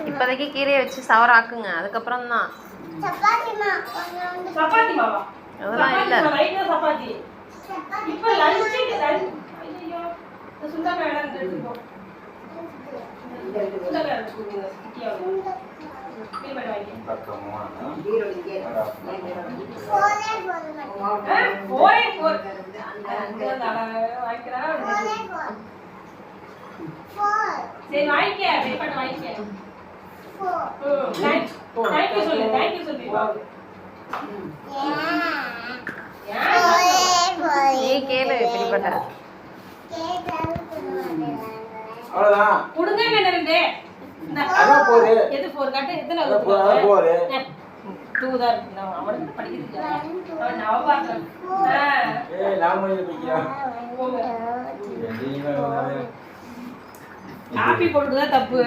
இப்போதைக்கு கீரையை வச்சு சவராக்குங்க, அதுக்கப்புறம் தான் அதெல்லாம் இல்லை. சரி வாங்கிக்க பேப்பர் வாங்கிக்க. தேங்க் யூ சொல்லு, தேங்க் யூ சொல்லு. நீ கேளு இப்படிப்பட்ட அவ்வளவுதான். குடுங்க என்ன ரெண்டு. அதான் போடு. எது 4 கட்ட எத்தனை போடு. 2 தான் இருக்கு. அவனுக்கு படிக்கிறது இல்ல. அவன் நவபாசம். ஏய் நாம இது பிடிக்கா. காப்பி போடுறது தான் தப்பு.